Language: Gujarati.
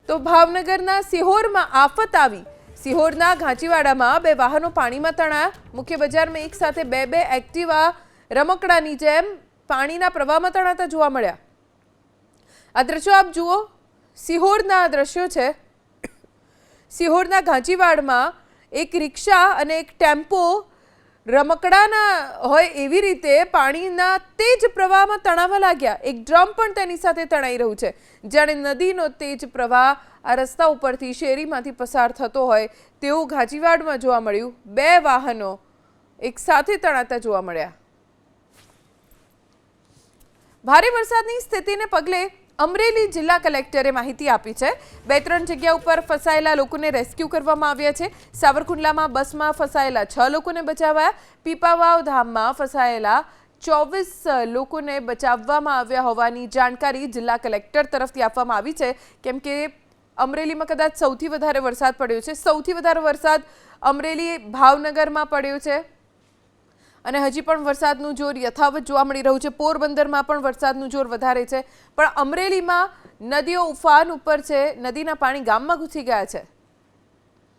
તો ભાવનગરના સિહોરમાં આફત આવી। સિહોરના ઘાંચીવાડામાં બે વાહનો પાણીમાં તણાયા। મુખ્ય બજારમાં એક સાથે બે એક્ટિવા રમકડાની જેમ પાણીના પ્રવાહમાં તણાતા જોવા મળ્યા। આ દ્રશ્યો આપ જુઓ, સિહોરના દ્રશ્યો છે। સિહોરના ઘાંચીવાડમાં એક રિક્ષા અને એક ટેમ્પો રમકડાના હોય એવી રીતે પાણીના તેજ પ્રવાહમાં તણાવા લાગ્યા। એક ડ્રમ પણ તેની સાથે તણાઈ રહ્યું છે। જાણે નદીનો તેજ પ્રવાહ આ રસ્તા ઉપરથી શેરીમાંથી પસાર થતો હોય તેવું ઘાંચીવાડમાં જોવા મળ્યું। બે વાહનો એક સાથે તણાતા જોવા મળ્યા। ભારે વરસાદની સ્થિતિને પગલે અમરેલી જિલ્લા કલેક્ટરે માહિતી આપી છે। 2-3 જગ્યા ઉપર ફસાયેલા લોકોને રેસ્ક્યુ કરવામાં આવ્યા છે। સાવરકુંડલામાં બસમાં ફસાયેલા 6 લોકોને બચાવાયા। પીપાવાવ ધામમાં ફસાયેલા 24 લોકોને બચાવવામાં આવ્યા હોવાની જાણકારી જિલ્લા કલેક્ટર તરફથી આપવામાં આવી છે। કેમ કે અમરેલીમાં કદાચ સૌથી વધારે વરસાદ પડ્યો છે। સૌથી વધારે વરસાદ અમરેલી ભાવનગરમાં પડ્યો છે અને હજી પણ વરસાદનું જોર યથાવત જોવા મળી રહ્યું છે। પોરબંદરમાં પણ વરસાદનું જોર વધારે છે, પણ અમરેલીમાં નદીઓ ઉફાન ઉપર છે। નદીના પાણી ગામમાં ઘૂસી ગયા છે।